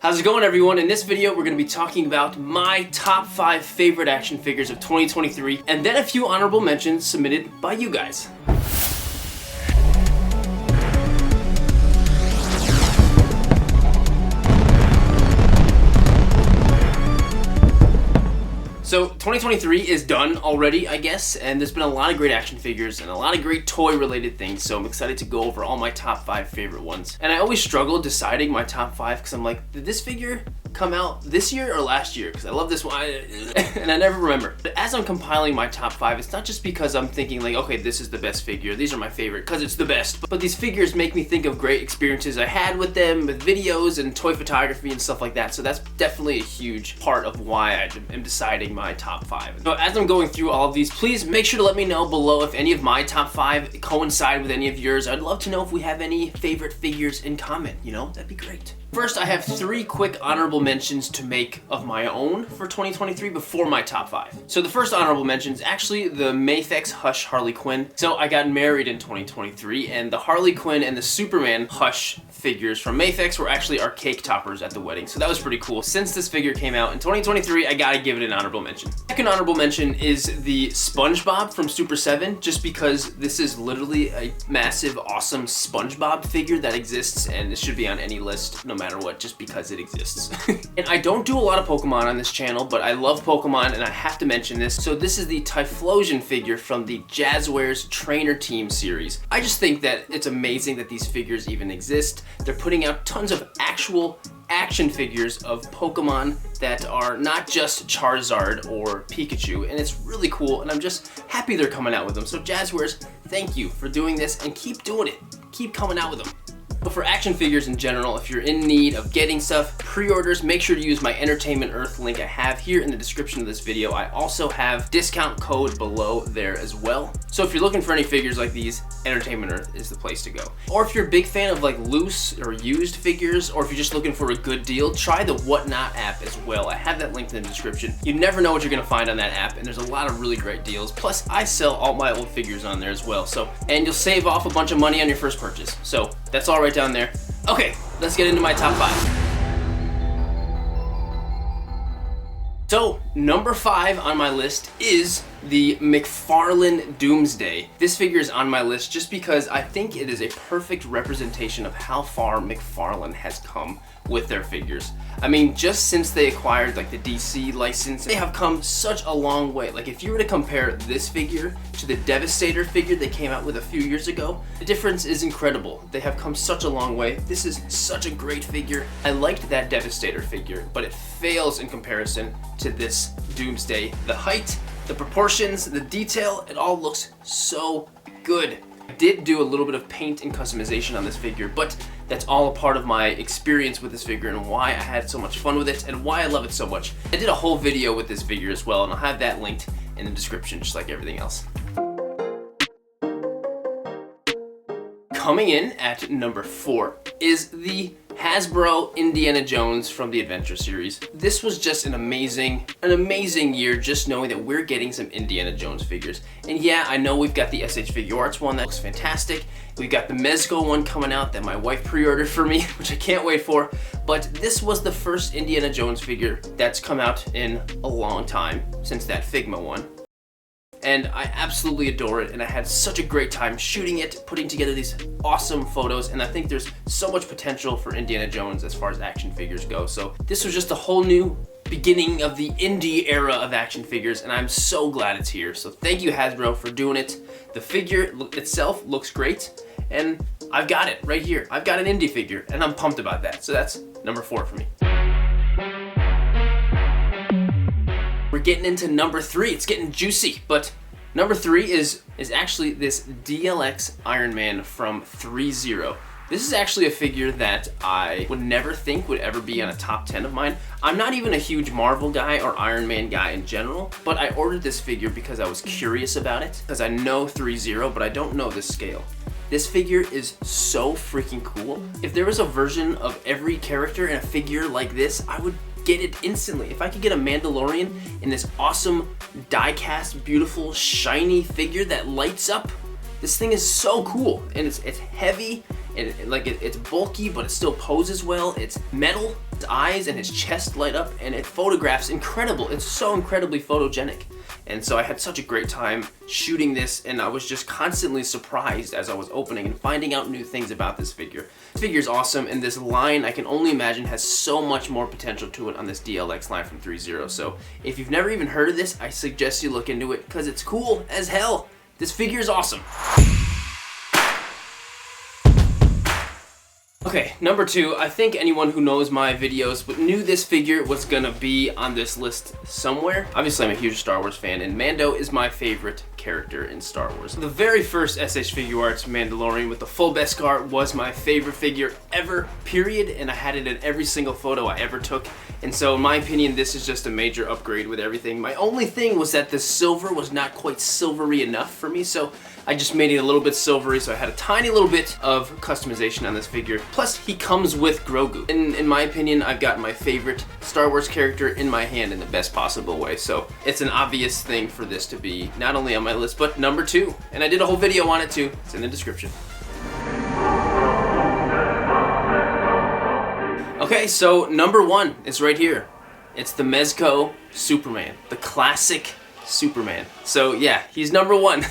How's it going, everyone? In this video, we're going to be talking about my top 5 favorite action figures of 2023, and then a few honorable mentions submitted by you guys. So 2023 is done already, I guess, and there's been a lot of great action figures and a lot of great toy related things, so I'm excited to go over all my top 5 favorite ones. And I always struggle deciding my top 5 because I'm like, did this figure come out this year or last year? Because I love this one and I never remember. But as I'm compiling my top 5, it's not just because I'm thinking like, okay, this is the best figure, these are my favorite because it's the best, but these figures make me think of great experiences I had with them, with videos and toy photography and stuff like that. So that's definitely a huge part of why I am deciding my top 5. So as I'm going through all of these, please make sure to let me know below if any of my top 5 coincide with any of yours. I'd love to know if we have any favorite figures in common, you know, that'd be great. First, I have 3 quick honorable mentions to make of my own for 2023 before my top 5. So the first honorable mention is actually the Mafex Hush Harley Quinn. So I got married in 2023, and the Harley Quinn and the Superman Hush figures from Mafex were actually our cake toppers at the wedding. So that was pretty cool. Since this figure came out in 2023, I gotta give it an honorable mention. Second honorable mention is the SpongeBob from Super 7, just because this is literally a massive, awesome SpongeBob figure that exists, and it should be on any list, no matter what, just because it exists. And I don't do a lot of Pokemon on this channel, but I love Pokemon and I have to mention this. So this is the Typhlosion figure from the Jazzwares Trainer Team series. I just think that it's amazing that these figures even exist. They're putting out tons of actual action figures of Pokemon that are not just Charizard or Pikachu, and it's really cool, and I'm just happy they're coming out with them. So Jazzwares, thank you for doing this, and keep doing it. Keep coming out with them. But for action figures in general, if you're in need of getting stuff, pre-orders, make sure to use my Entertainment Earth link I have here in the description of this video. I also have discount code below there as well. So if you're looking for any figures like these, Entertainment Earth is the place to go. Or if you're a big fan of like loose or used figures, or if you're just looking for a good deal, try the Whatnot app as well. I have that linked in the description. You never know what you're gonna find on that app, and there's a lot of really great deals. Plus, I sell all my old figures on there as well. And you'll save off a bunch of money on your first purchase. So that's all right down there. Okay, let's get into my top 5. So, number 5 on my list is the McFarlane Doomsday. This figure is on my list just because I think it is a perfect representation of how far McFarlane has come with their figures. I mean, just since they acquired like the DC license, they have come such a long way. Like if you were to compare this figure to the Devastator figure they came out with a few years ago, the difference is incredible. They have come such a long way. This is such a great figure. I liked that Devastator figure, but it fails in comparison to this Doomsday. The height, the proportions, the detail, it all looks so good. I did do a little bit of paint and customization on this figure, but that's all a part of my experience with this figure and why I had so much fun with it and why I love it so much. I did a whole video with this figure as well, and I'll have that linked in the description, just like everything else. Coming in at number 4 is the Hasbro Indiana Jones from the Adventure series. This was just an amazing year, just knowing that we're getting some Indiana Jones figures. And yeah, I know we've got the SH Figuarts one that looks fantastic. We've got the Mezco one coming out that my wife pre-ordered for me, which I can't wait for. But this was the first Indiana Jones figure that's come out in a long time, since that Figma one. And I absolutely adore it, and I had such a great time shooting it, putting together these awesome photos, and I think there's so much potential for Indiana Jones as far as action figures go. So this was just a whole new beginning of the indie era of action figures, and I'm so glad it's here. So thank you, Hasbro, for doing it. The figure itself looks great, and I've got it right here. I've got an indie figure, and I'm pumped about that. So that's number 4 for me. We're getting into number 3. It's getting juicy, but number 3 is actually this DLX Iron Man from 3-0. This is actually a figure that I would never think would ever be on a top 10 of mine. I'm not even a huge Marvel guy or Iron Man guy in general, but I ordered this figure because I was curious about it, because I know 3-0, but I don't know the scale. This figure is so freaking cool. If there was a version of every character in a figure like this, I would get it instantly. If I could get a Mandalorian in this awesome die-cast, beautiful, shiny figure that lights up, this thing is so cool. And it's heavy, and it's bulky, but it still poses well. It's metal, his eyes and his chest light up, and it photographs incredible. It's so incredibly photogenic. And so I had such a great time shooting this, and I was just constantly surprised as I was opening and finding out new things about this figure. This figure is awesome, and this line, I can only imagine, has so much more potential to it on this DLX line from 3.0. So if you've never even heard of this, I suggest you look into it because it's cool as hell. This figure is awesome. Okay, number 2, I think anyone who knows my videos knew this figure was gonna be on this list somewhere. Obviously, I'm a huge Star Wars fan, and Mando is my favorite character in Star Wars. The very first SH Figuarts Mandalorian with the full Beskar was my favorite figure ever, period, and I had it in every single photo I ever took. And so, in my opinion, this is just a major upgrade with everything. My only thing was that the silver was not quite silvery enough for me, so I just made it a little bit silvery, so I had a tiny little bit of customization on this figure. Plus, he comes with Grogu. In my opinion, I've got my favorite Star Wars character in my hand in the best possible way, so it's an obvious thing for this to be not only on my list, but number 2. And I did a whole video on it too. It's in the description. Okay, so number 1 is right here. It's the Mezco Superman, the classic Superman. So yeah, he's number 1.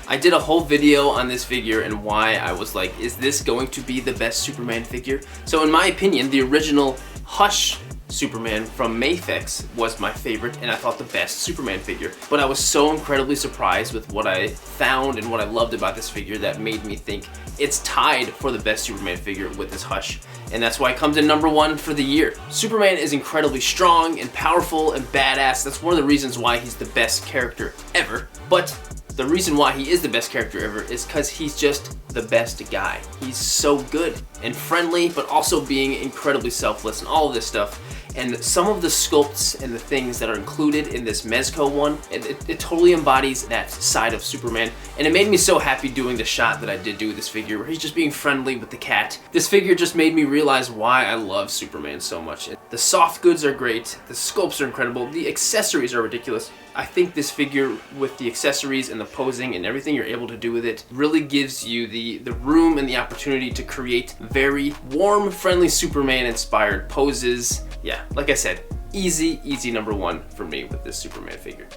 I did a whole video on this figure and why I was like, is this going to be the best Superman figure? So in my opinion, the original Hush Superman from Mafex was my favorite, and I thought the best Superman figure. But I was so incredibly surprised with what I found and what I loved about this figure that made me think it's tied for the best Superman figure with this Hush. And that's why it comes in number 1 for the year. Superman is incredibly strong and powerful and badass. That's one of the reasons why he's the best character ever. But the reason why he is the best character ever is because he's just the best guy. He's so good and friendly, but also being incredibly selfless and all of this stuff. And some of the sculpts and the things that are included in this Mezco one, it totally embodies that side of Superman. And it made me so happy doing the shot that I did do with this figure, where he's just being friendly with the cat. This figure just made me realize why I love Superman so much. The soft goods are great, the sculpts are incredible, the accessories are ridiculous. I think this figure, with the accessories and the posing and everything you're able to do with it, really gives you the room and the opportunity to create very warm, friendly Superman-inspired poses. Yeah, like I said, easy number 1 for me with this Superman figure.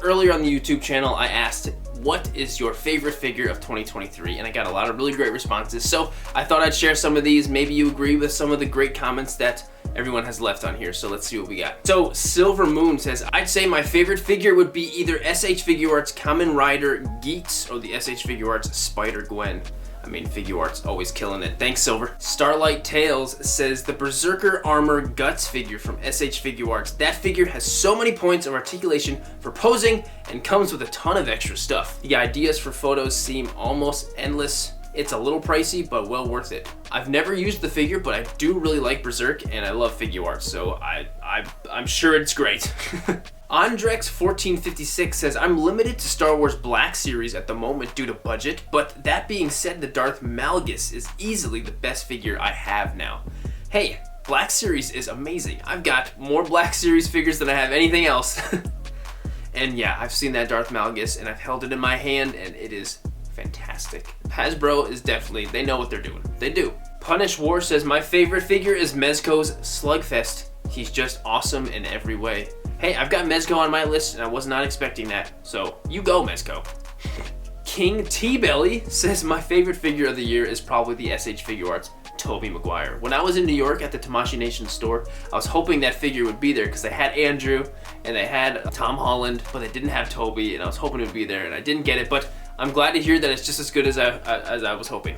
Earlier on the YouTube channel, I asked, what is your favorite figure of 2023? And I got a lot of really great responses, so I thought I'd share some of these. Maybe you agree with some of the great comments that everyone has left on here, so let's see what we got. So Silver Moon says, I'd say my favorite figure would be either SH Figuarts Kamen Rider Geats or the SH Figuarts Spider-Gwen. I mean, Figuarts always killing it. Thanks, Silver. Starlight Tales says the Berserker Armor Guts figure from SH Figuarts. That figure has so many points of articulation for posing and comes with a ton of extra stuff. The ideas for photos seem almost endless. It's a little pricey, but well worth it. I've never used the figure, but I do really like Berserk, and I love Figuarts, so I'm sure it's great. Andrex1456 says, I'm limited to Star Wars Black Series at the moment due to budget, but that being said, the Darth Malgus is easily the best figure I have now. Hey, Black Series is amazing. I've got more Black Series figures than I have anything else. And yeah, I've seen that Darth Malgus, and I've held it in my hand, and it is fantastic. Hasbro is definitely, they know what they're doing. They do. Punish War says, my favorite figure is Mezco's Slugfest. He's just awesome in every way. Hey, I've got Mezco on my list, and I was not expecting that, so you go, Mezco. King T-Belly says, my favorite figure of the year is probably the SH Figuarts Tobey Maguire. When I was in New York at the Tamashii Nation store, I was hoping that figure would be there because they had Andrew and they had Tom Holland, but they didn't have Tobey, and I was hoping it would be there, and I didn't get it, but I'm glad to hear that it's just as good as I was hoping.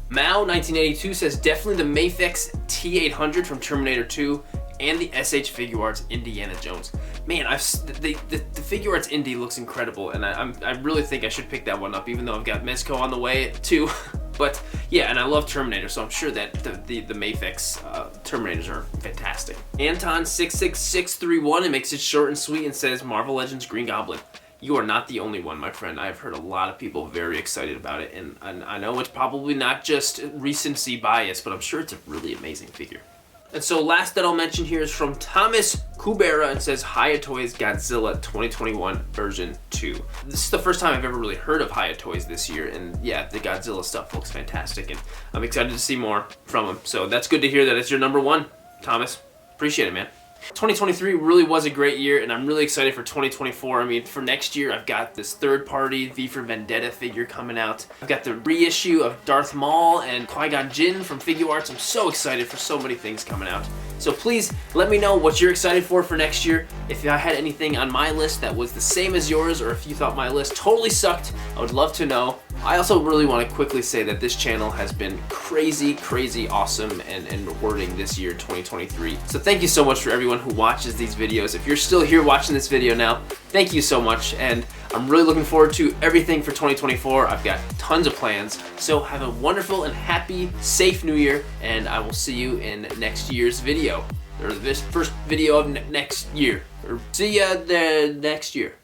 Mao1982 says, definitely the Mafex T800 from Terminator 2 and the SH Figuarts Indiana Jones. Man, the Figuarts Indy looks incredible, and I really think I should pick that one up, even though I've got Mezco on the way too. But yeah, and I love Terminator, so I'm sure that the Mafex Terminators are fantastic. Anton66631, it makes it short and sweet and says, Marvel Legends Green Goblin. You are not the only one, my friend. I've heard a lot of people very excited about it, and I know it's probably not just recency bias, but I'm sure it's a really amazing figure. And so last that I'll mention here is from Thomas Kubera. It says Hayatoy's Godzilla 2021 version 2. This is the first time I've ever really heard of Hayatoy's this year, and yeah, the Godzilla stuff looks fantastic, and I'm excited to see more from him. So that's good to hear that it's your number one, Thomas. Appreciate it, man. 2023 really was a great year, and I'm really excited for 2024. I mean, for next year, I've got this third-party V for Vendetta figure coming out. I've got the reissue of Darth Maul and Qui-Gon Jinn from Figuarts. I'm so excited for so many things coming out. So please let me know what you're excited for next year. If I had anything on my list that was the same as yours, or if you thought my list totally sucked, I would love to know. I also really want to quickly say that this channel has been crazy awesome and rewarding this year, 2023. So thank you so much for everyone who watches these videos. If you're still here watching this video now, thank you so much, and I'm really looking forward to everything for 2024. I've got tons of plans. So have a wonderful and happy, safe new year, and I will see you in next year's video, or this first video of next year, or see ya the next year.